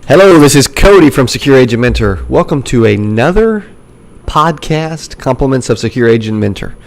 Hello, this is Cody from Secure Agent Mentor. Welcome to another podcast, Compliments of Secure Agent Mentor.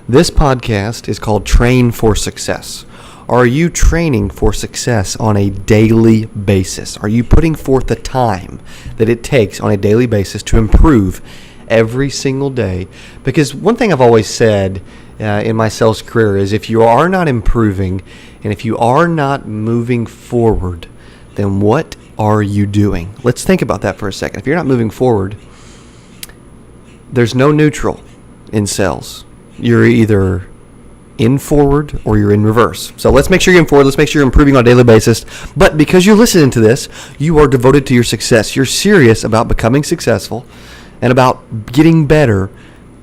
This podcast is called Train for Success. Are you training for success on a daily basis? Are you putting forth the time that it takes on a daily basis to improve every single day? Because one thing I've always said in my sales career is if you are not improving and if you are not moving forward, then what are you doing? Let's think about that for a second. If you're not moving forward, there's no neutral in sales. You're either in forward or you're in reverse. So let's make sure you're in forward. Let's make sure you're improving on a daily basis. But because you're listening to this, you are devoted to your success. You're serious about becoming successful and about getting better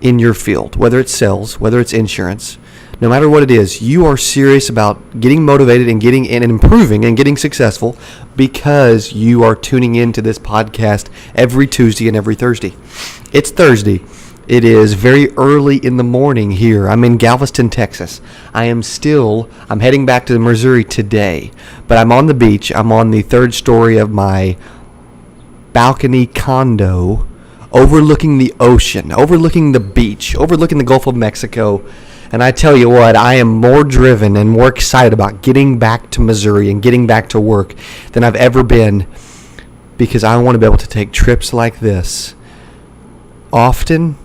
in your field, whether it's sales, whether it's insurance. No matter what it is, you are serious about getting motivated and getting in and improving and getting successful because you are tuning into this podcast every Tuesday and every Thursday. It's Thursday. It is very early in the morning here. I'm in Galveston, Texas. I'm heading back to Missouri today, but I'm on the beach. I'm on the third story of my balcony condo overlooking the ocean, overlooking the beach, overlooking the Gulf of Mexico. And I tell you what, I am more driven and more excited about getting back to Missouri and getting back to work than I've ever been, because I want to be able to take trips like this often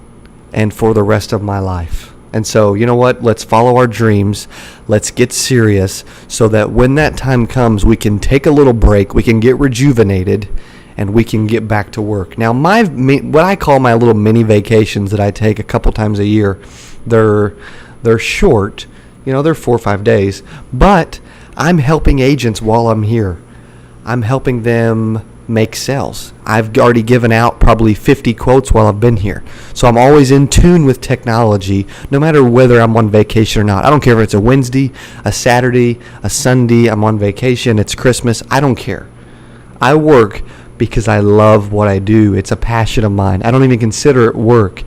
and for the rest of my life. And so, you know what? Let's follow our dreams. Let's get serious so that when that time comes, we can take a little break, we can get rejuvenated, and we can get back to work. Now, what I call my little mini vacations that I take a couple times a year, they're short, they're 4 or 5 days, but I'm helping agents while I'm here. I'm helping them make sales. I've already given out probably 50 quotes while I've been here. So I'm always in tune with technology, no matter whether I'm on vacation or not. I don't care if it's a Wednesday, a Saturday, a Sunday, I'm on vacation, it's Christmas, I don't care. I work because I love what I do. It's a passion of mine. I don't even consider it work.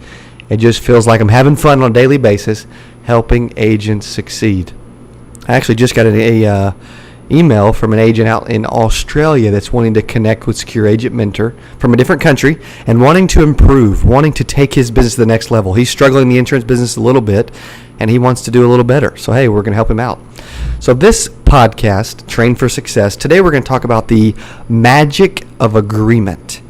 It just feels like I'm having fun on a daily basis, helping agents succeed. I actually just got an email from an agent out in Australia that's wanting to connect with Secure Agent Mentor from a different country and wanting to improve, wanting to take his business to the next level. He's struggling in the insurance business a little bit, and he wants to do a little better. So, hey, we're going to help him out. So this podcast, Train for Success, today we're going to talk about the magic of agreement,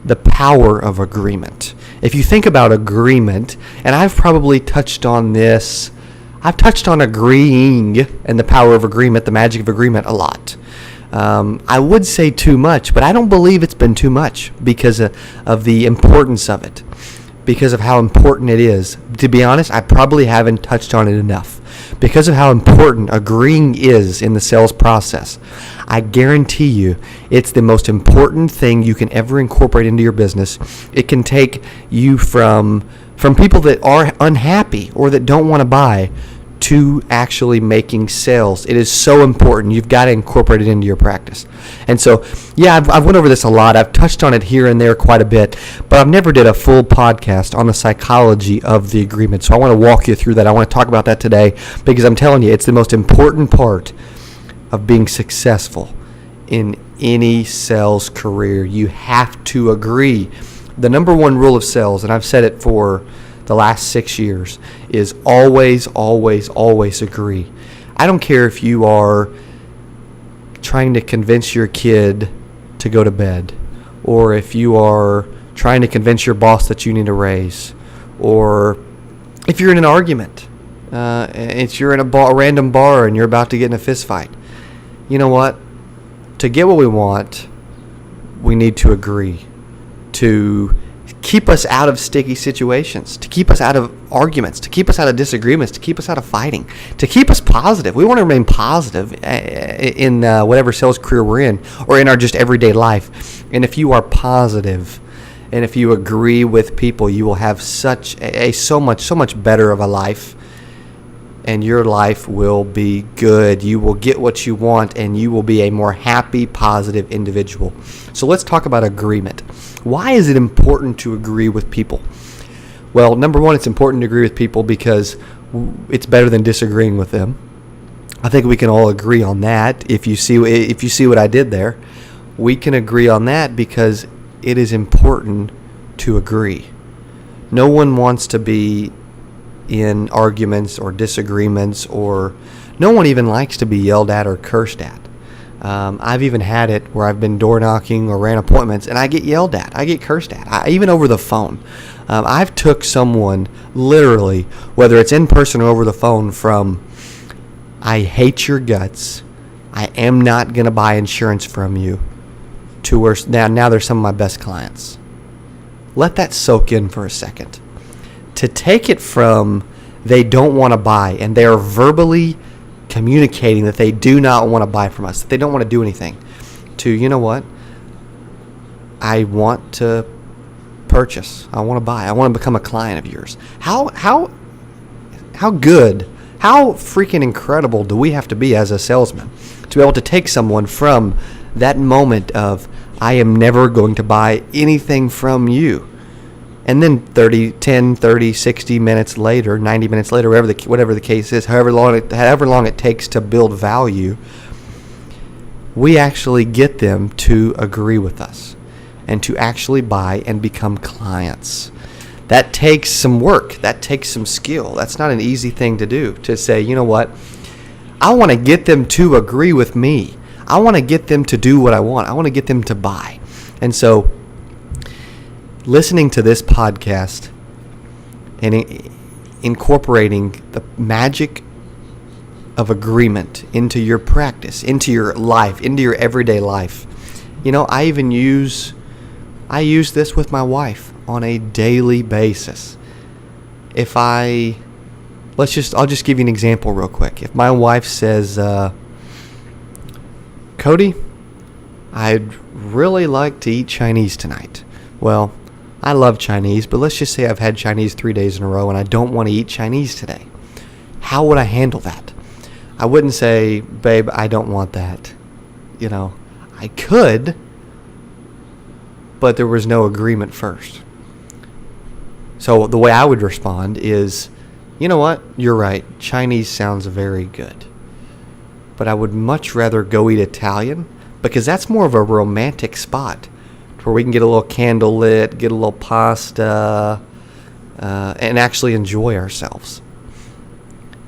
the power of agreement. If you think about agreement, and I've probably touched on this, I've touched on agreeing and the power of agreement, the magic of agreement a lot. I would say too much, but I don't believe it's been too much because of the importance of it, because of how important it is. To be honest, I probably haven't touched on it enough because of how important agreeing is in the sales process. I guarantee you it's the most important thing you can ever incorporate into your business. It can take you from people that are unhappy or that don't want to buy to actually making sales. It is so important. You've got to incorporate it into your practice. And so, yeah, I've went over this a lot. I've touched on it here and there quite a bit, but I've never did a full podcast on the psychology of the agreement. So I want to walk you through that. I want to talk about that today because I'm telling you, it's the most important part of being successful in any sales career. You have to agree. The number one rule of sales, and I've said it for the last 6 years, is always, always, always agree. I don't care if you are trying to convince your kid to go to bed, or if you are trying to convince your boss that you need a raise, or if you're in an argument, you're in a random bar and you're about to get in a fist fight. You know what? To get what we want, we need to agree. To keep us out of sticky situations, to keep us out of arguments, to keep us out of disagreements, to keep us out of fighting, to keep us positive. We want to remain positive in whatever sales career we're in or in our just everyday life. And if you are positive and if you agree with people, you will have so much better of a life, and your life will be good. You will get what you want, and you will be a more happy, positive individual. So let's talk about agreement. Why is it important to agree with people? Well, number one, it's important to agree with people because it's better than disagreeing with them. I think we can all agree on that. If you see what I did there, We can agree on that because it is important to agree. No one wants to be in arguments or disagreements, or no one even likes to be yelled at or cursed at. I've even had it where I've been door knocking or ran appointments and I get yelled at. I get cursed at, even over the phone. I've took someone literally, whether it's in person or over the phone, from I hate your guts, I am not going to buy insurance from you, to where now they're some of my best clients. Let that soak in for a second. To take it from they don't want to buy and they are verbally communicating that they do not want to buy from us, that they don't want to do anything, to, you know what, I want to purchase, I want to buy, I want to become a client of yours. How good, how freaking incredible do we have to be as a salesman to be able to take someone from that moment of I am never going to buy anything from you, and then 30, 60 minutes later, 90 minutes later, whatever the case is, however long it takes to build value, we actually get them to agree with us and to actually buy and become clients. That takes some work. That takes some skill. That's not an easy thing to do, to say, you know what, I want to get them to agree with me. I want to get them to do what I want. I want to get them to buy. And so listening to this podcast and incorporating the magic of agreement into your practice, into your life, into your everyday life. You know, I use this with my wife on a daily basis. I'll just give you an example real quick. If my wife says, Cody, I'd really like to eat Chinese tonight. Well, I love Chinese, but let's just say I've had Chinese 3 days in a row and I don't want to eat Chinese today. How would I handle that? I wouldn't say, babe, I don't want that. You know, I could, but there was no agreement first. So the way I would respond is, you know what, you're right, Chinese sounds very good, but I would much rather go eat Italian, because that's more of a romantic spot where we can get a little candle lit, get a little pasta, and actually enjoy ourselves.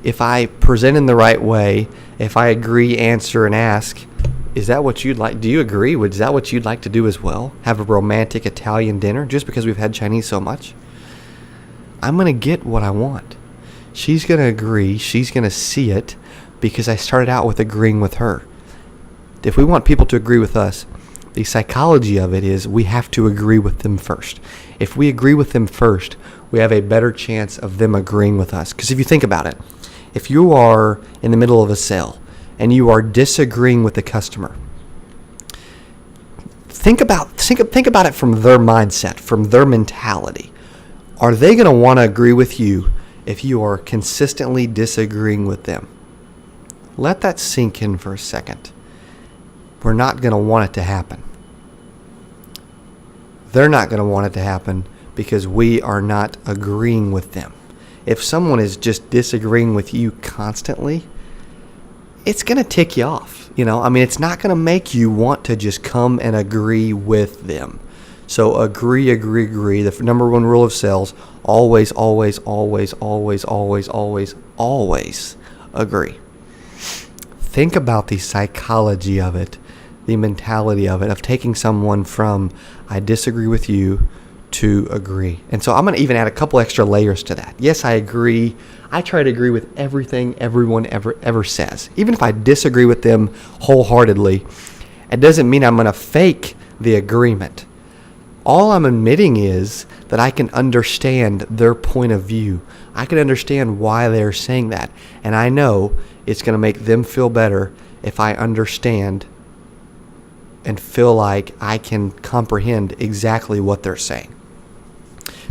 If I present in the right way, if I agree, answer, and ask, is that what you'd like? Do you agree? Is that what you'd like to do as well? Have a romantic Italian dinner just because we've had Chinese so much? I'm going to get what I want. She's going to agree. She's going to see it because I started out with agreeing with her. If we want people to agree with us, the psychology of it is we have to agree with them first. If we agree with them first, we have a better chance of them agreeing with us. Because if you think about it, if you are in the middle of a sale and you are disagreeing with the customer, think about it from their mindset, from their mentality. Are they going to want to agree with you if you are consistently disagreeing with them? Let that sink in for a second. We're not going to want it to happen. They're not going to want it to happen because we are not agreeing with them. If someone is just disagreeing with you constantly, it's going to tick you off. It's not going to make you want to just come and agree with them. So agree. The number one rule of sales, always agree. Think about the psychology of it, the mentality of it, of taking someone from I disagree with you to agree. And so I'm going to even add a couple extra layers to that. Yes, I agree. I try to agree with everything everyone ever says. Even if I disagree with them wholeheartedly, it doesn't mean I'm going to fake the agreement. All I'm admitting is that I can understand their point of view. I can understand why they're saying that. And I know it's going to make them feel better if I understand and feel like I can comprehend exactly what they're saying.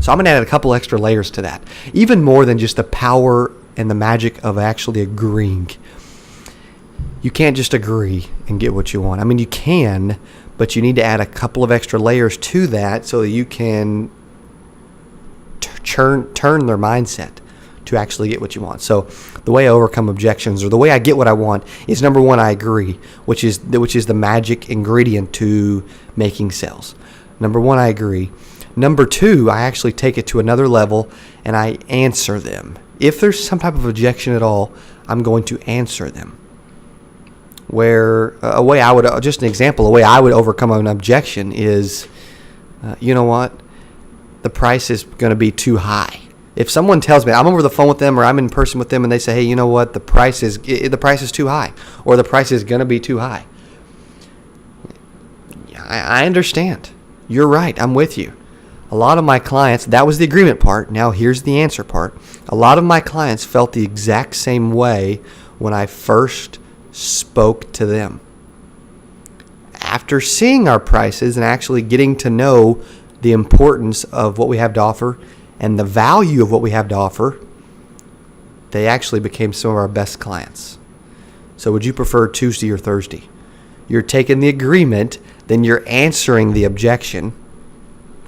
So I'm going to add a couple extra layers to that. Even more than just the power and the magic of actually agreeing. You can't just agree and get what you want. You can, but you need to add a couple of extra layers to that so that you can turn their mindset to actually get what you want. So the way I overcome objections, or the way I get what I want, is number one, I agree, which is the magic ingredient to making sales. Number one, I agree. Number two, I actually take it to another level and I answer them. If there's some type of objection at all, I'm going to answer them. Where a way I would overcome an objection is, you know what? The price is going to be too high. If someone tells me, I'm over the phone with them or I'm in person with them and they say, hey, you know what? The price is too high, or the price is going to be too high. I understand. You're right. I'm with you. A lot of my clients, that was the agreement part. Now here's the answer part. A lot of my clients felt the exact same way when I first spoke to them. After seeing our prices and actually getting to know the importance of what we have to offer and the value of what we have to offer, they actually became some of our best clients. So would you prefer Tuesday or Thursday? You're taking the agreement, then you're answering the objection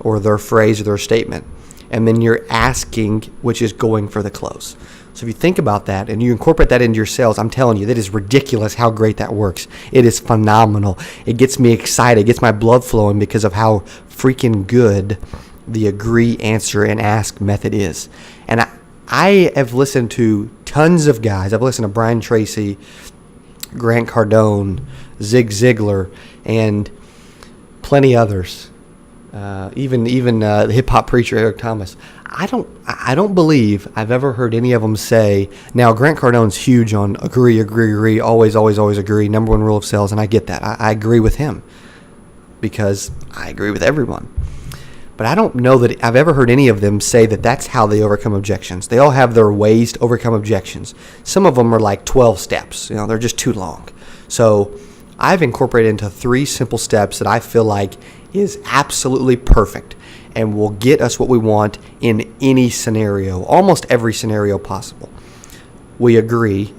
or their phrase or their statement, and then you're asking, which is going for the close. So if you think about that and you incorporate that into your sales, I'm telling you, that is ridiculous how great that works. It is phenomenal. It gets me excited. It gets my blood flowing because of how freaking good the agree, answer, and ask method is. And I have listened to tons of guys. I've listened to Brian Tracy, Grant Cardone, Zig Ziglar, and plenty others. Even the hip hop preacher Eric Thomas. I don't believe I've ever heard any of them say. Now Grant Cardone's huge on agree, always agree. Number one rule of sales, and I get that. I agree with him because I agree with everyone. But I don't know that I've ever heard any of them say that that's how they overcome objections. They all have their ways to overcome objections. Some of them are like 12 steps. They're just too long. So I've incorporated into 3 simple steps that I feel like is absolutely perfect and will get us what we want in any scenario, almost every scenario possible. We agree,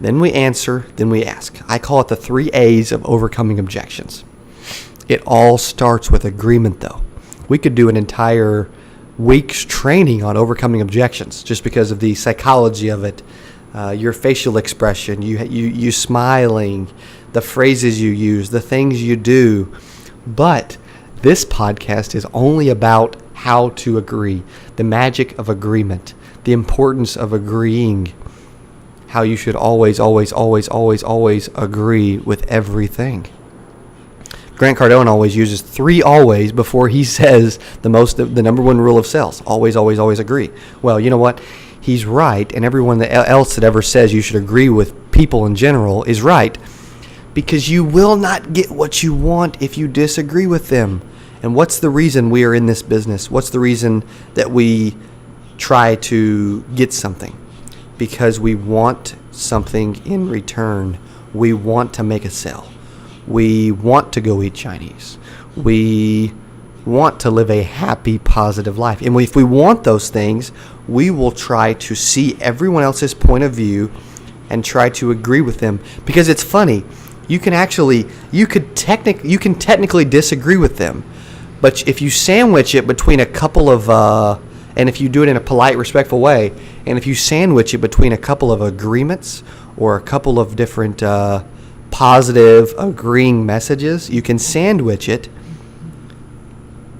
then we answer, then we ask. I call it the 3 A's of overcoming objections. It all starts with agreement, though. We could do an entire week's training on overcoming objections just because of the psychology of it, your facial expression, you smiling, the phrases you use, the things you do. But this podcast is only about how to agree, the magic of agreement, the importance of agreeing, how you should always agree with everything. Grant Cardone always uses 3 always before he says the number one rule of sales. Always agree. Well, you know what? He's right, and everyone else that ever says you should agree with people in general is right, because you will not get what you want if you disagree with them. And what's the reason we are in this business? What's the reason that we try to get something? Because we want something in return. We want to make a sale. We want to go eat Chinese. We want to live a happy, positive life. And if we want those things, we will try to see everyone else's point of view and try to agree with them. Because it's funny, you can technically disagree with them, but if you sandwich it between a couple of, and if you do it in a polite, respectful way, and if you sandwich it between a couple of agreements or a couple of different positive agreeing messages, you can sandwich it,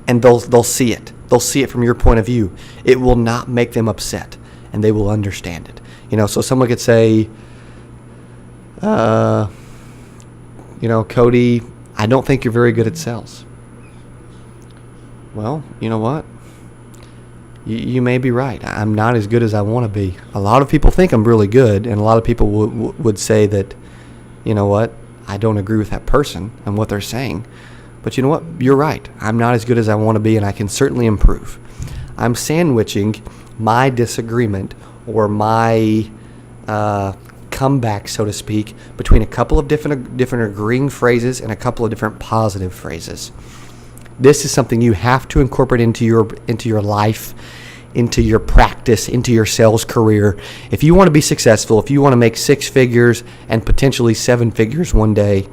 and they'll see it. They'll see it from your point of view. It will not make them upset, and they will understand it. So someone could say, Cody, I don't think you're very good at sales. Well, you know what? You may be right. I'm not as good as I want to be. A lot of people think I'm really good, and a lot of people would say that, you know what, I don't agree with that person and what they're saying. But you know what? You're right. I'm not as good as I want to be, and I can certainly improve. I'm sandwiching my disagreement or my comeback, so to speak, between a couple of different agreeing phrases and a couple of different positive phrases. This is something you have to incorporate into your life, into your practice, into your sales career. If you want to be successful, if you want to make 6 figures and potentially 7 figures one day,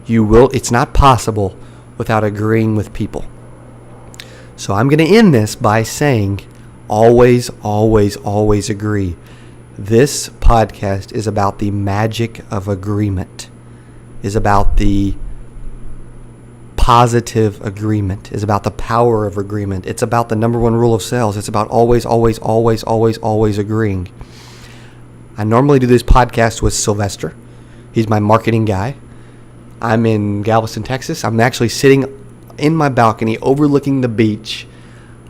you will. It's not possible without agreeing with people. So I'm going to end this by saying, always, always, always agree. This podcast is about the magic of agreement, is about the positive agreement, is about the power of agreement. It's about the number one rule of sales. It's about always, always, always, always, always agreeing. I normally do this podcast with Sylvester. He's my marketing guy. I'm in Galveston, Texas. I'm actually sitting in my balcony overlooking the beach.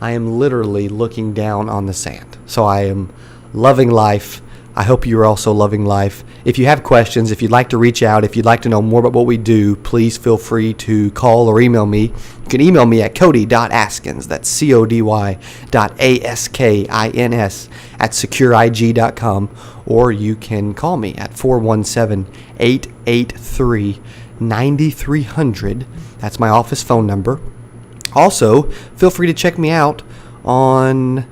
I am literally looking down on the sand. So I am loving life. I hope you're also loving life. If you have questions, if you'd like to reach out, if you'd like to know more about what we do, please feel free to call or email me. You can email me at cody.askins, that's cody.askins @secureig.com, or you can call me at 417-883-9300. That's my office phone number. Also, feel free to check me out on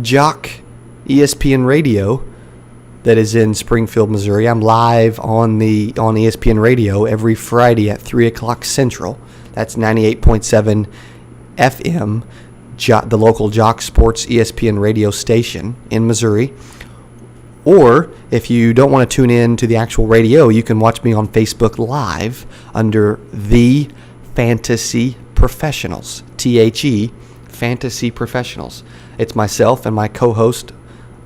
Jock ESPN Radio that is in Springfield, Missouri. I'm live on ESPN Radio every Friday at 3 o'clock Central. That's 98.7 FM, the local Jock Sports ESPN radio station in Missouri. Or if you don't want to tune in to the actual radio, you can watch me on Facebook Live under The Fantasy Professionals, THE, Fantasy Professionals. It's myself and my co-host,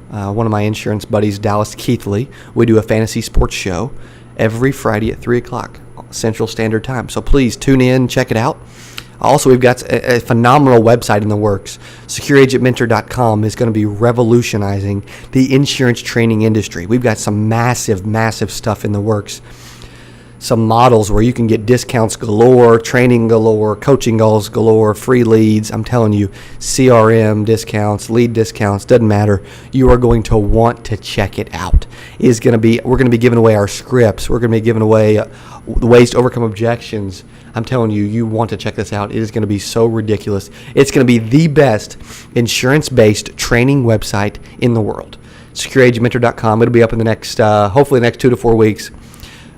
one of my insurance buddies, Dallas Keithley. We do a fantasy sports show every Friday at 3 o'clock Central Standard Time. So please tune in, check it out. Also, we've got a phenomenal website in the works. SecureAgentMentor.com is going to be revolutionizing the insurance training industry. We've got some massive, massive stuff in the works. Some models where you can get discounts galore, training galore, coaching goals galore, free leads. I'm telling you, CRM discounts, lead discounts, doesn't matter. You are going to want to check it out. We're going to be giving away our scripts. We're going to be giving away the ways to overcome objections. I'm telling you, you want to check this out. It is going to be so ridiculous. It's going to be the best insurance-based training website in the world. SecureAgentMentor.com. It'll be up in the next, hopefully the next 2 to 4 weeks.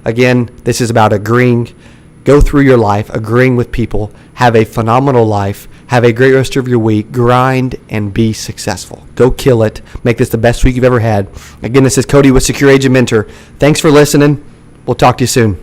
Again, this is about agreeing. Go through your life, agreeing with people. Have a phenomenal life. Have a great rest of your week. Grind and be successful. Go kill it. Make this the best week you've ever had. Again, this is Cody with Secure Agent Mentor. Thanks for listening. We'll talk to you soon.